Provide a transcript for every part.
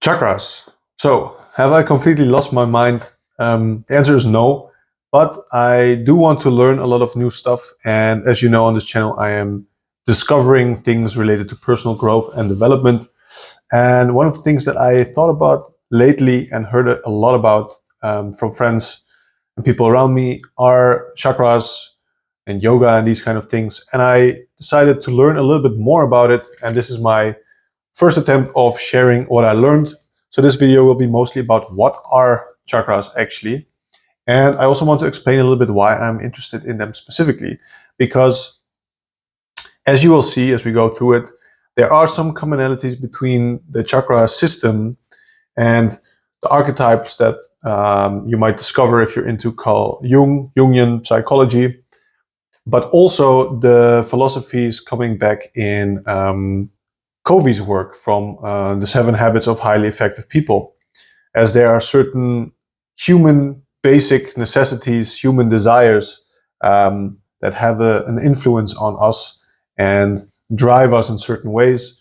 Chakras. So, have I completely lost my mind? The answer is no, but I do want to learn a lot of new stuff. And as you know, on this channel, I am discovering things related to personal growth and development. And one of the things that I thought about lately and heard a lot about from friends and people around me are chakras and yoga and these kind of things. And I decided to learn a little bit more about it. And this is my first attempt of sharing what I learned. So this video will be mostly about what are chakras actually. And I also want to explain a little bit why I'm interested in them specifically. Because as you will see as we go through it, there are some commonalities between the chakra system and the archetypes that you might discover if you're into Jungian psychology, but also the philosophies coming back in Covey's work from the 7 Habits of Highly Effective People, as there are certain human basic necessities, human desires that have an influence on us and drive us in certain ways.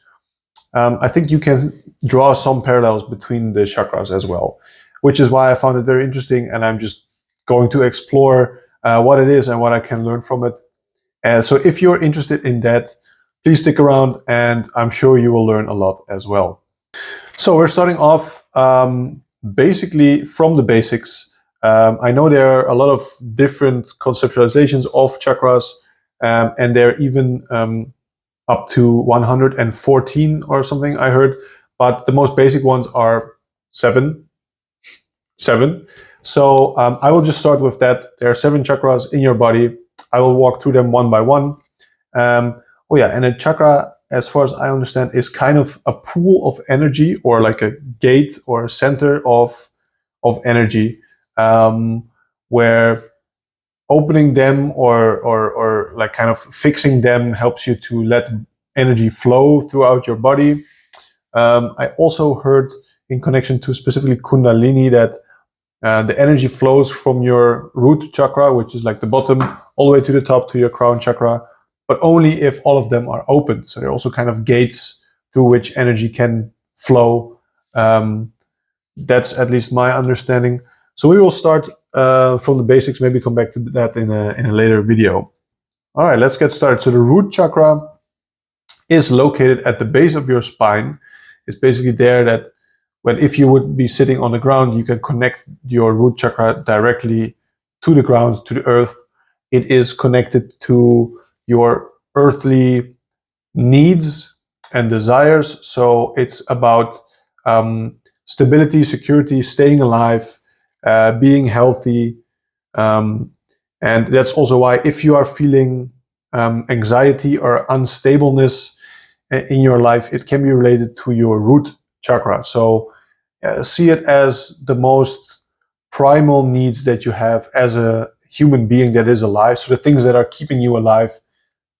I think you can draw some parallels between the chakras as well, which is why I found it very interesting, and I'm just going to explore what it is and what I can learn from it. So if you're interested in that, please stick around, and I'm sure you will learn a lot as well. So we're starting off basically from the basics. I know there are a lot of different conceptualizations of chakras, and they're even up to 114 or something, I heard. But the most basic ones are 7. So I will just start with that. There are 7 chakras in your body. I will walk through them one by one. Oh yeah, and a chakra, as far as I understand, is kind of a pool of energy, or like a gate or a center of energy, where opening them or like kind of fixing them helps you to let energy flow throughout your body. I also heard in connection to specifically Kundalini that the energy flows from your root chakra, which is like the bottom, all the way to the top to your crown chakra, but only if all of them are open. So they're also kind of gates through which energy can flow. That's at least my understanding. So we will start from the basics, maybe come back to that in a later video. All right, let's get started. So the root chakra is located at the base of your spine. It's basically there that if you would be sitting on the ground, you can connect your root chakra directly to the ground, to the earth. It is connected to your earthly needs and desires. So it's about stability, security, staying alive, being healthy. And that's also why if you are feeling anxiety or unstableness in your life, it can be related to your root chakra. So see it as the most primal needs that you have as a human being that is alive. So the things that are keeping you alive,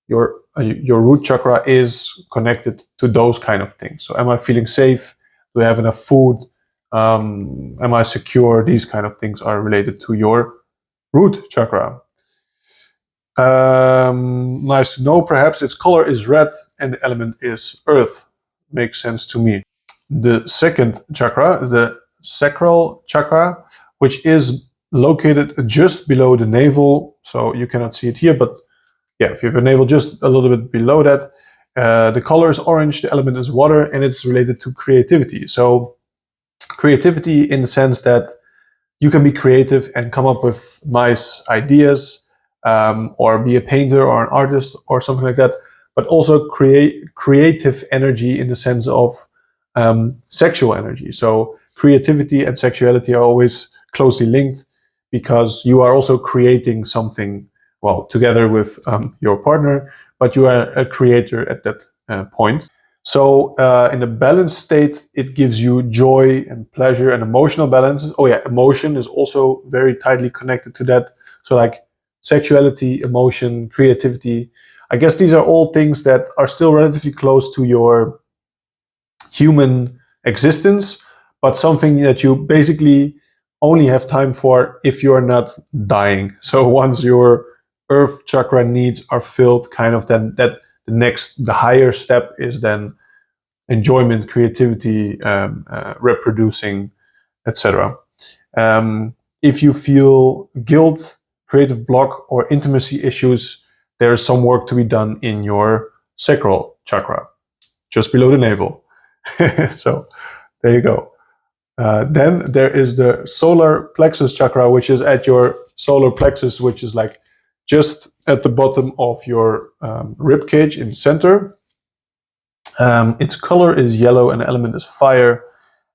your root chakra is connected to those kind of things. So am I feeling safe? Do I have enough food? Am I secure? These kind of things are related to your root chakra. Nice to know. Perhaps its color is red and the element is earth. Makes sense to me. The second chakra is the sacral chakra, which is located just below the navel. So you cannot see it here, but yeah, if you have a navel just a little bit below that, the color is orange, the element is water, and it's related to creativity. So creativity in the sense that you can be creative and come up with nice ideas, or be a painter or an artist or something like that, but also creative energy in the sense of sexual energy. So creativity and sexuality are always closely linked, because you are also creating something, well, together with your partner, but you are a creator at that point. So in a balanced state, it gives you joy and pleasure and emotional balance. Oh yeah, emotion is also very tightly connected to that. So like sexuality, emotion, creativity. I guess these are all things that are still relatively close to your human existence, but something that you basically only have time for if you're not dying. So once your earth chakra needs are filled, kind of then the higher step is then enjoyment, creativity, reproducing, etc. If you feel guilt, creative block, or intimacy issues, there is some work to be done in your sacral chakra, just below the navel. So there you go. Then there is the solar plexus chakra, which is at your solar plexus, which is like just at the bottom of your rib cage in the center. Its color is yellow and the element is fire.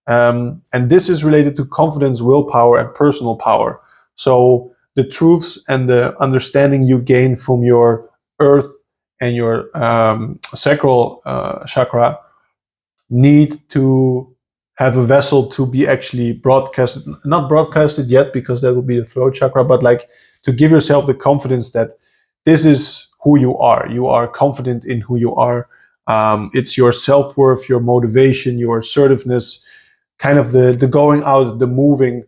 And this is related to confidence, willpower, and personal power. So the truths and the understanding you gain from your earth and your sacral chakra need to have a vessel to be actually broadcasted, not broadcasted yet because that would be the throat chakra, but like to give yourself the confidence that this is who you are. You are confident in who you are. It's your self-worth, your motivation, your assertiveness, kind of the going out, the moving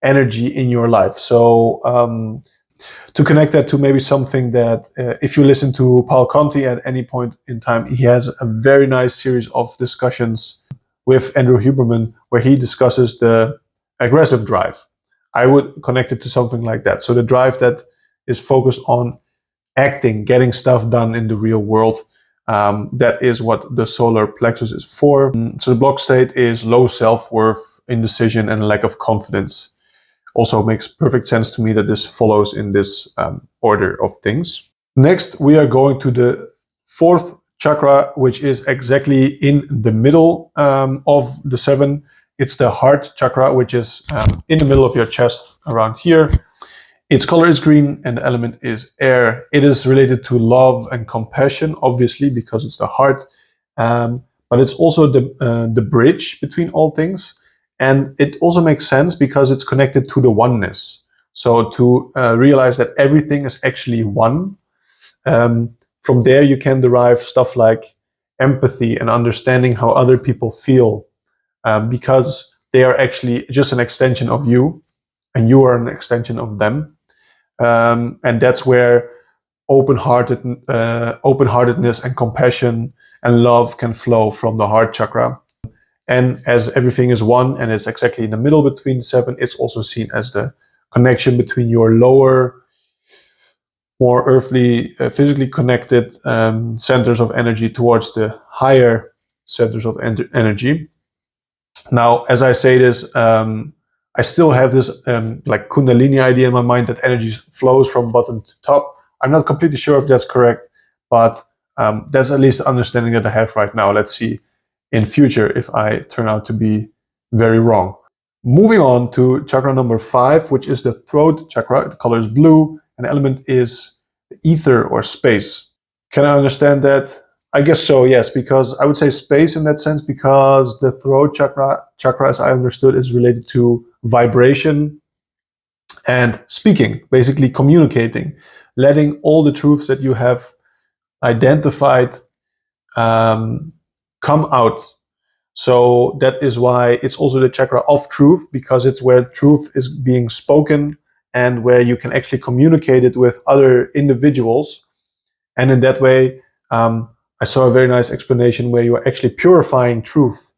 energy in your life. So to connect that to maybe something that if you listen to Paul Conti at any point in time, he has a very nice series of discussions with Andrew Huberman where he discusses the aggressive drive. I would connect it to something like that. So the drive that is focused on acting, getting stuff done in the real world. That is what the solar plexus is for. So the block state is low self-worth, indecision, and lack of confidence. Also makes perfect sense to me that this follows in this order of things. Next, we are going to the fourth chakra, which is exactly in the middle of the seven. It's the heart chakra, which is in the middle of your chest around here. Its color is green and the element is air. It is related to love and compassion, obviously, because it's the heart. But it's also the bridge between all things. And it also makes sense because it's connected to the oneness. So to realize that everything is actually one. From there, you can derive stuff like empathy and understanding how other people feel, because they are actually just an extension of you, and you are an extension of them. And that's where openness and compassion and love can flow from the heart chakra. And as everything is one and it's exactly in the middle between seven, it's also seen as the connection between your lower, more earthly, physically connected centers of energy towards the higher centers of energy. Now, as I say this, I still have this like Kundalini idea in my mind that energy flows from bottom to top. I'm not completely sure if that's correct, but that's at least the understanding that I have right now. Let's see in future if I turn out to be very wrong. Moving on to chakra number 5, which is the throat chakra. The color is blue and the element is ether or space. Can I understand that? I guess so, yes, because I would say space in that sense, because the throat chakra, as I understood, is related to vibration and speaking, basically communicating, letting all the truths that you have identified come out. So that is why it's also the chakra of truth, because it's where truth is being spoken and where you can actually communicate it with other individuals. And in that way, I saw a very nice explanation where you are actually purifying truth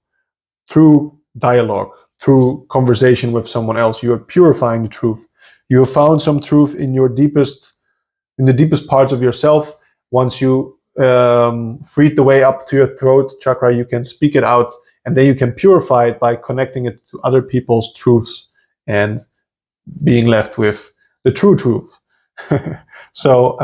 through dialogue, through conversation with someone else. You are purifying the truth. You have found some truth in the deepest parts of yourself. Once you freed the way up to your throat chakra, you can speak it out, and then you can purify it by connecting it to other people's truths and being left with the true truth. So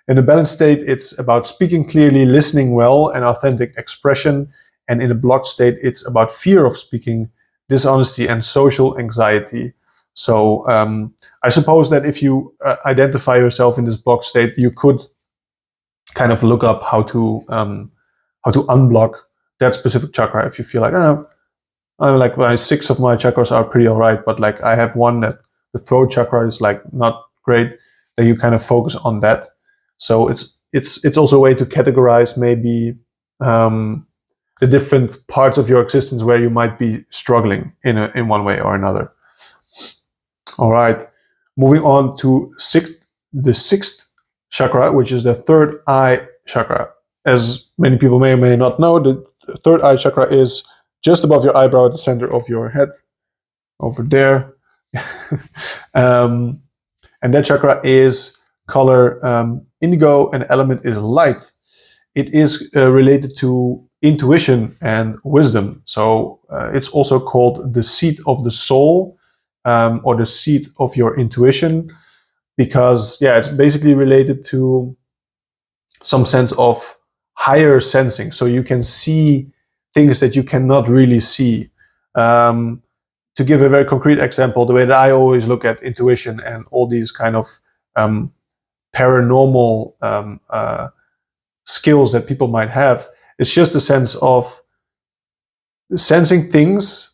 in a balanced state, it's about speaking clearly, listening well, and authentic expression. And in a blocked state, it's about fear of speaking, dishonesty, and social anxiety. So I suppose that if you identify yourself in this blocked state, you could kind of look up how to unblock that specific chakra. If you feel like, I'm like, my 6 of my chakras are pretty all right, but like I have one that the throat chakra is like not great, then you kind of focus on that. So it's also a way to categorize maybe the different parts of your existence where you might be struggling in one way or another. All right, moving on to the sixth chakra, which is the third eye chakra. as many people may or may not know, the third eye chakra is just above your eyebrow at the center of your head, over there. And that chakra is color indigo, and element is light. It is related to intuition and wisdom. So it's also called the seat of the soul, or the seat of your intuition, because it's basically related to some sense of higher sensing. So you can see things that you cannot really see. To give a very concrete example, the way that I always look at intuition and all these kind of paranormal skills that people might have, it's just a sense of sensing things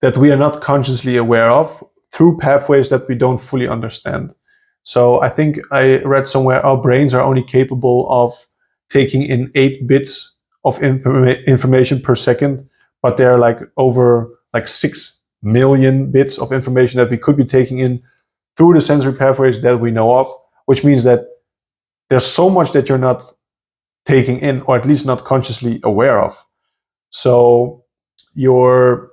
that we are not consciously aware of through pathways that we don't fully understand. So I think I read somewhere our brains are only capable of taking in 8 bits of information per second, but there are like over 6 million bits of information that we could be taking in through the sensory pathways that we know of, which means that there's so much that you're not taking in, or at least not consciously aware of. So your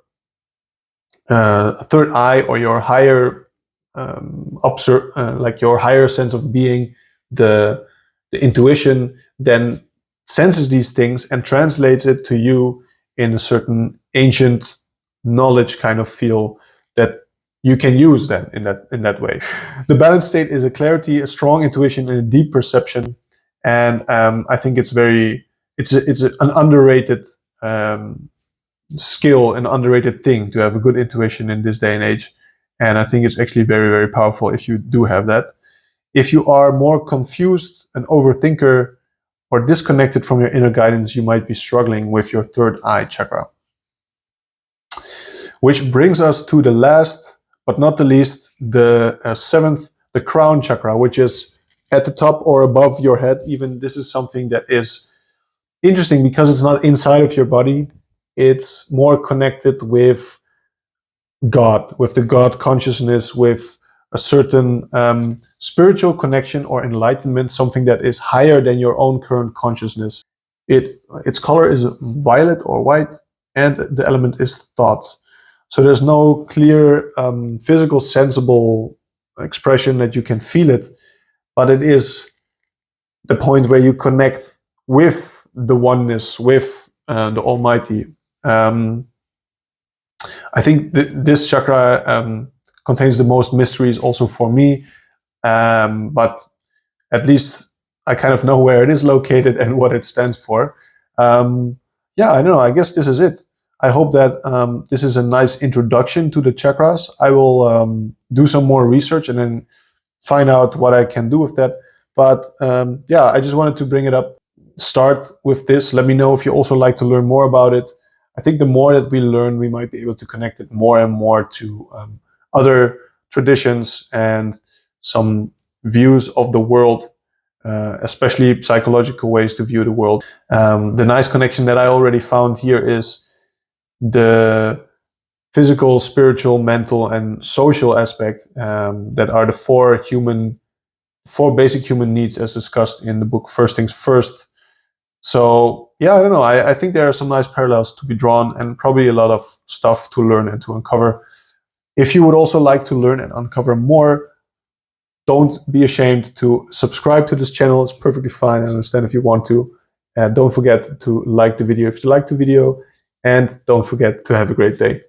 third eye, or your higher like your higher sense of being, the intuition, then senses these things and translates it to you in a certain ancient knowledge kind of feel that you can use then in that way. The balanced state is a clarity, a strong intuition, and a deep perception. And I think it's an underrated skill, an underrated thing to have a good intuition in this day and age. And I think it's actually very, very powerful if you do have that. If you are more confused, an overthinker, or disconnected from your inner guidance, you might be struggling with your third eye chakra. Which brings us to the last, but not the least, the seventh, the crown chakra, which is at the top or above your head. Even this is something that is interesting because it's not inside of your body. It's more connected with God, with the God consciousness, with a certain spiritual connection or enlightenment, something that is higher than your own current consciousness. Its color is violet or white, and the element is thought. So there's no clear physical, sensible expression that you can feel it, but it is the point where you connect with the oneness, with the Almighty. I think this chakra contains the most mysteries also for me, but at least I kind of know where it is located and what it stands for. I don't know, I guess this is it. I hope that this is a nice introduction to the chakras. I will do some more research and then find out what I can do with that. But I just wanted to bring it up. Start with this. Let me know if you also like to learn more about it. I think the more that we learn, we might be able to connect it more and more to other traditions and some views of the world, especially psychological ways to view the world. The nice connection that I already found here is the physical, spiritual, mental, and social aspect that are the four basic human needs as discussed in the book First Things First. So I don't know, I think there are some nice parallels to be drawn and probably a lot of stuff to learn and to uncover. If you would also like to learn and uncover more, don't be ashamed to subscribe to this channel. It's perfectly fine. I understand if you want to. Don't forget to like the video if you like the video, and don't forget to have a great day.